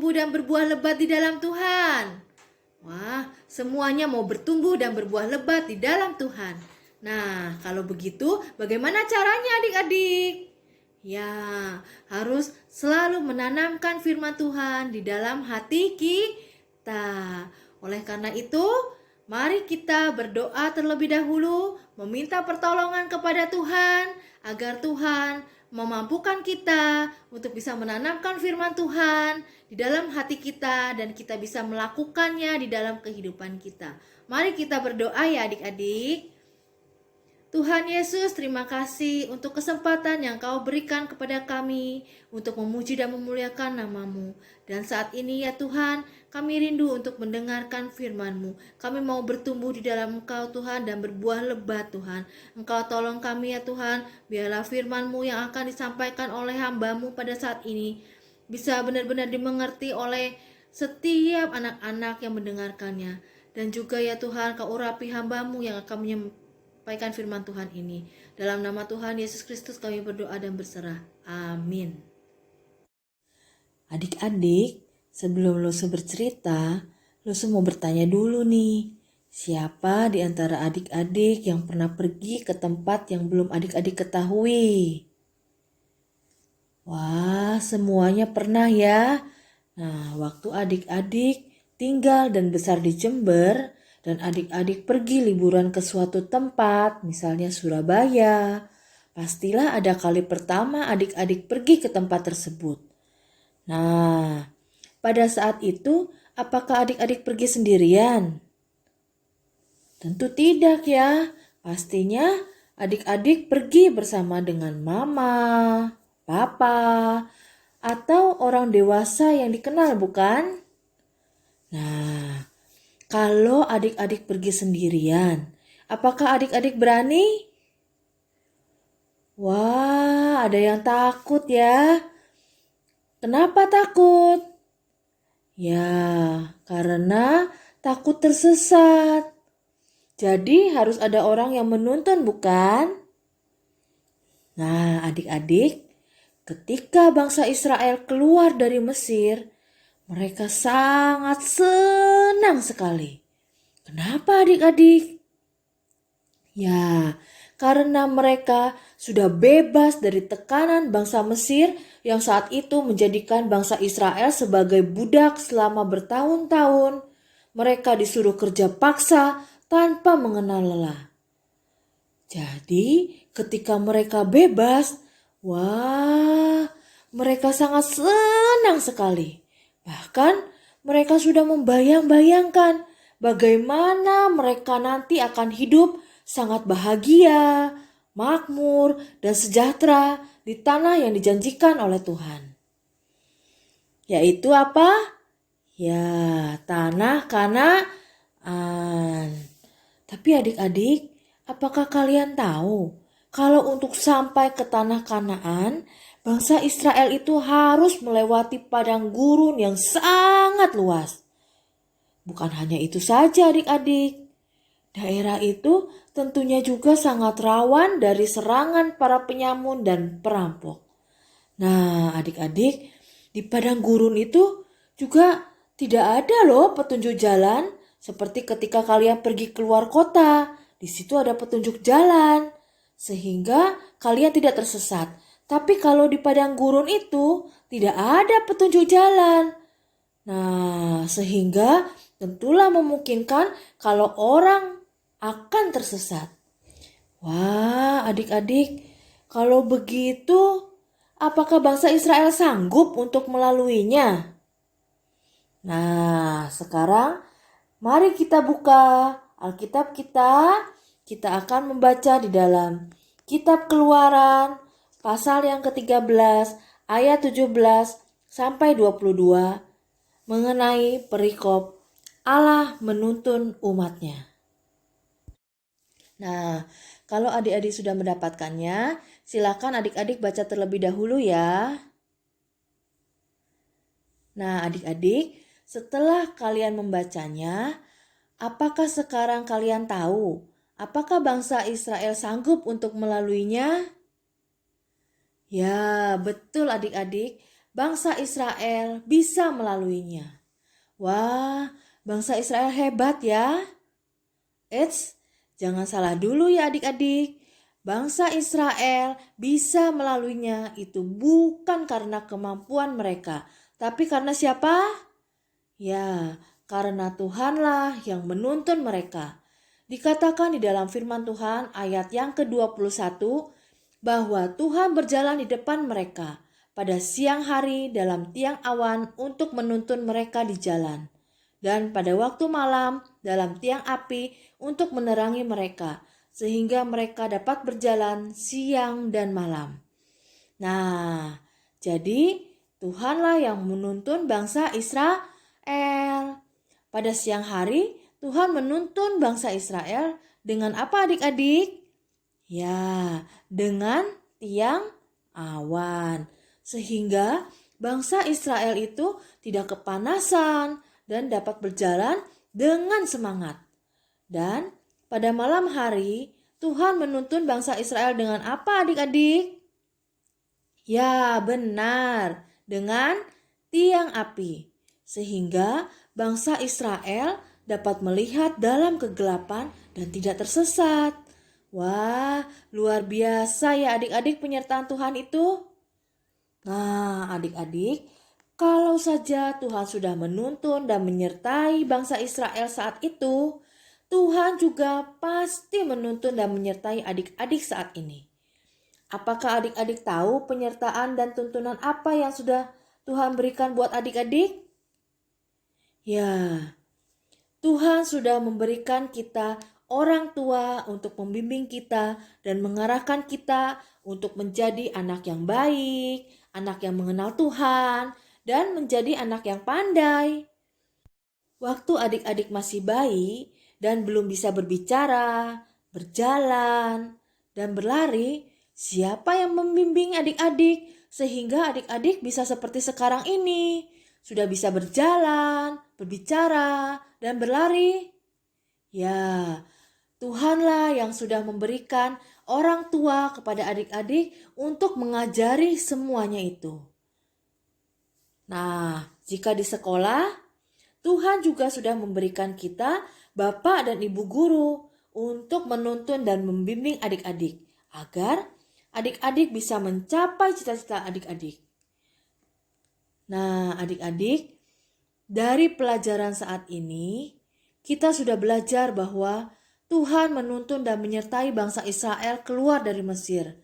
bertumbuh dan berbuah lebat di dalam Tuhan? Wah, semuanya mau bertumbuh dan berbuah lebat di dalam Tuhan. Nah, kalau begitu bagaimana caranya adik-adik? Ya, harus selalu menanamkan firman Tuhan di dalam hati kita. Oleh karena itu, mari kita berdoa terlebih dahulu, meminta pertolongan kepada Tuhan, agar Tuhan memampukan kita untuk bisa menanamkan firman Tuhan di dalam hati kita dan kita bisa melakukannya di dalam kehidupan kita. Mari kita berdoa ya adik-adik. Tuhan Yesus, terima kasih untuk kesempatan yang Kau berikan kepada kami untuk memuji dan memuliakan nama-Mu. Dan saat ini ya Tuhan, kami rindu untuk mendengarkan firman-Mu. Kami mau bertumbuh di dalam Engkau Tuhan dan berbuah lebat Tuhan. Engkau tolong kami ya Tuhan, biarlah firman-Mu yang akan disampaikan oleh hamba-Mu pada saat ini bisa benar-benar dimengerti oleh setiap anak-anak yang mendengarkannya. Dan juga ya Tuhan, Kau urapi hamba-Mu yang akan menyampaikan firman Tuhan ini. Dalam nama Tuhan Yesus Kristus kami berdoa dan berserah. Amin. Adik-adik, sebelum lo bercerita, lo mau bertanya dulu nih. Siapa di antara adik-adik yang pernah pergi ke tempat yang belum adik-adik ketahui? Wah, semuanya pernah ya. Nah, waktu adik-adik tinggal dan besar di Jember, dan adik-adik pergi liburan ke suatu tempat, misalnya Surabaya, pastilah ada kali pertama adik-adik pergi ke tempat tersebut. Nah, pada saat itu, apakah adik-adik pergi sendirian? Tentu tidak ya. Pastinya adik-adik pergi bersama dengan mama, papa, atau orang dewasa yang dikenal, bukan? Nah, kalau adik-adik pergi sendirian, apakah adik-adik berani? Wah, ada yang takut ya. Kenapa takut? Ya, karena takut tersesat. Jadi harus ada orang yang menuntun, bukan? Nah, adik-adik, ketika bangsa Israel keluar dari Mesir, mereka sangat senang sekali. Kenapa adik-adik? Ya, karena mereka sudah bebas dari tekanan bangsa Mesir yang saat itu menjadikan bangsa Israel sebagai budak selama bertahun-tahun. Mereka disuruh kerja paksa tanpa mengenal lelah. Jadi, ketika mereka bebas, wah, mereka sangat senang sekali. Bahkan, mereka sudah membayang-bayangkan bagaimana mereka nanti akan hidup sangat bahagia, makmur, dan sejahtera di tanah yang dijanjikan oleh Tuhan. Yaitu apa? Ya, tanah Kanaan. Tapi adik-adik, apakah kalian tahu kalau untuk sampai ke tanah Kanaan, bangsa Israel itu harus melewati padang gurun yang sangat luas. Bukan hanya itu saja adik-adik. Daerah itu tentunya juga sangat rawan dari serangan para penyamun dan perampok. Nah, adik-adik, di padang gurun itu juga tidak ada loh petunjuk jalan. Seperti ketika kalian pergi keluar kota, di situ ada petunjuk jalan. Sehingga kalian tidak tersesat. Tapi kalau di padang gurun itu tidak ada petunjuk jalan. Nah, sehingga tentulah memungkinkan kalau orang akan tersesat. Wah, adik-adik, kalau begitu, apakah bangsa Israel sanggup untuk melaluinya? Nah, sekarang mari kita buka Alkitab kita. Kita akan membaca di dalam Kitab Keluaran pasal yang ke-13 ayat 17 sampai 22 mengenai perikop Allah menuntun umatnya. Nah, kalau adik-adik sudah mendapatkannya, silakan adik-adik baca terlebih dahulu ya. Nah, adik-adik, setelah kalian membacanya, apakah sekarang kalian tahu apakah bangsa Israel sanggup untuk melaluinya? Ya, betul adik-adik. bangsa Israel bisa melaluinya. Wah, bangsa Israel hebat ya. Eits, jangan salah dulu ya adik-adik. Bangsa Israel bisa melaluinya itu bukan karena kemampuan mereka, tapi karena siapa? Ya, karena Tuhanlah yang menuntun mereka. Dikatakan di dalam firman Tuhan ayat yang ke-21 bahwa Tuhan berjalan di depan mereka pada siang hari dalam tiang awan untuk menuntun mereka di jalan, dan pada waktu malam dalam tiang api untuk menerangi mereka, sehingga mereka dapat berjalan siang dan malam. Nah, jadi Tuhanlah yang menuntun bangsa Israel. Pada siang hari, Tuhan menuntun bangsa Israel dengan apa adik-adik? Ya, dengan tiang awan. Sehingga bangsa Israel itu tidak kepanasan dan dapat berjalan dengan semangat. Dan pada malam hari, Tuhan menuntun bangsa Israel dengan apa adik-adik? Ya, benar, dengan tiang api. Sehingga bangsa Israel dapat melihat dalam kegelapan dan tidak tersesat. Wah, luar biasa ya adik-adik penyertaan Tuhan itu. Nah, adik-adik, kalau saja Tuhan sudah menuntun dan menyertai bangsa Israel saat itu, Tuhan juga pasti menuntun dan menyertai adik-adik saat ini. Apakah adik-adik tahu penyertaan dan tuntunan apa yang sudah Tuhan berikan buat adik-adik? Ya, Tuhan sudah memberikan kita orang tua untuk membimbing kita dan mengarahkan kita untuk menjadi anak yang baik, anak yang mengenal Tuhan, dan menjadi anak yang pandai. Waktu adik-adik masih bayi dan belum bisa berbicara, berjalan, dan berlari, siapa yang membimbing adik-adik sehingga adik-adik bisa seperti sekarang ini? Sudah bisa berjalan, berbicara, dan berlari? Ya, Tuhanlah yang sudah memberikan orang tua kepada adik-adik untuk mengajari semuanya itu. Nah, jika di sekolah, Tuhan juga sudah memberikan kita bapak dan ibu guru untuk menuntun dan membimbing adik-adik agar adik-adik bisa mencapai cita-cita adik-adik. Nah, adik-adik, dari pelajaran saat ini, kita sudah belajar bahwa Tuhan menuntun dan menyertai bangsa Israel keluar dari Mesir.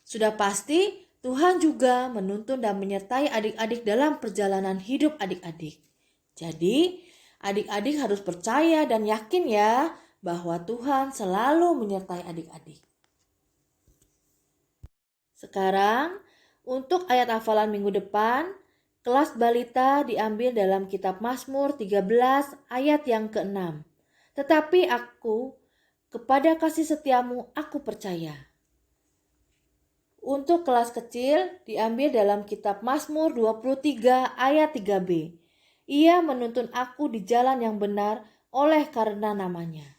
Sudah pasti Tuhan juga menuntun dan menyertai adik-adik dalam perjalanan hidup adik-adik. Jadi, adik-adik harus percaya dan yakin ya bahwa Tuhan selalu menyertai adik-adik. Sekarang, untuk ayat hafalan minggu depan, kelas balita diambil dalam kitab Mazmur 13 ayat yang ke-6. Tetapi aku, kepada kasih setiamu aku percaya. Untuk kelas kecil diambil dalam kitab Mazmur 23 ayat 3b. Ia menuntun aku di jalan yang benar oleh karena namanya.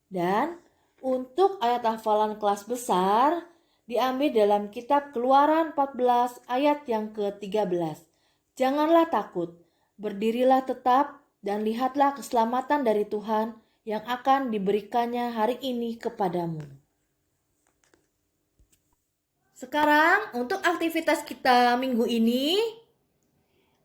Dan untuk ayat hafalan kelas besar diambil dalam kitab Keluaran 14 ayat yang ke-13. Janganlah takut, berdirilah tetap dan lihatlah keselamatan dari Tuhan yang akan diberikannya hari ini kepadamu. Sekarang untuk aktivitas kita minggu ini,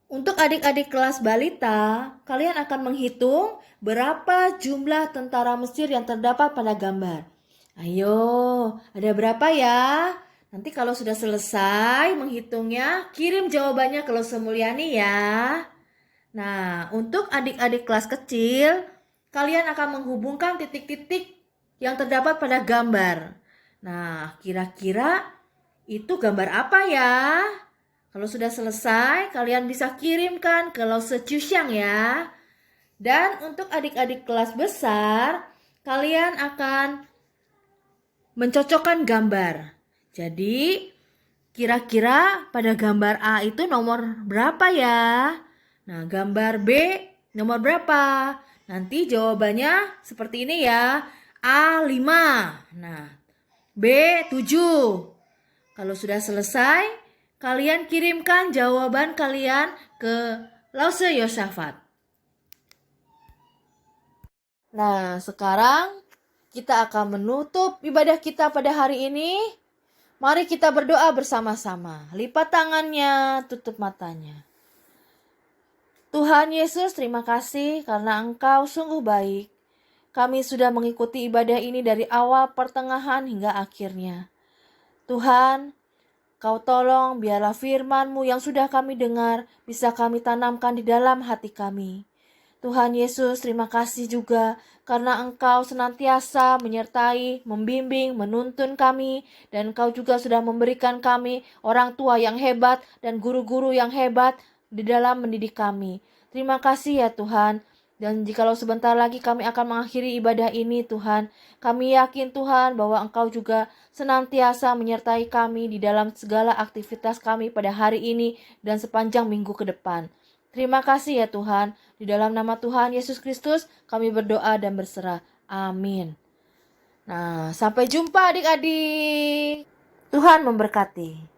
untuk adik-adik kelas balita, kalian akan menghitung berapa jumlah tentara Mesir yang terdapat pada gambar. Ayo, ada berapa ya? Nanti kalau sudah selesai menghitungnya, kirim jawabannya ke Lose Mulyani ya. Nah, untuk adik-adik kelas kecil, kalian akan menghubungkan titik-titik yang terdapat pada gambar. Nah, kira-kira itu gambar apa ya? Kalau sudah selesai, kalian bisa kirimkan ke Lose Cusyang ya. Dan untuk adik-adik kelas besar, kalian akan mencocokkan gambar. Jadi, kira-kira pada gambar A itu nomor berapa ya? Nah, gambar B nomor berapa? Nanti jawabannya seperti ini ya. A5. Nah, B7. Kalau sudah selesai, kalian kirimkan jawaban kalian ke Lause Yosafat. Nah, sekarang kita akan menutup ibadah kita pada hari ini. Mari kita berdoa bersama-sama. Lipat tangannya, tutup matanya. Tuhan Yesus, terima kasih karena Engkau sungguh baik. Kami sudah mengikuti ibadah ini dari awal, pertengahan, hingga akhirnya. Tuhan, Kau tolong biarlah firman-Mu yang sudah kami dengar bisa kami tanamkan di dalam hati kami. Tuhan Yesus, terima kasih juga karena Engkau senantiasa menyertai, membimbing, menuntun kami, dan Engkau juga sudah memberikan kami orang tua yang hebat dan guru-guru yang hebat di dalam mendidik kami. Terima kasih ya Tuhan. Dan jikalau sebentar lagi kami akan mengakhiri ibadah ini Tuhan, kami yakin Tuhan bahwa Engkau juga senantiasa menyertai kami di dalam segala aktivitas kami pada hari ini dan sepanjang minggu ke depan. Terima kasih ya Tuhan. Di dalam nama Tuhan Yesus Kristus kami berdoa dan berserah. Amin. Nah, sampai jumpa adik-adik. Tuhan memberkati.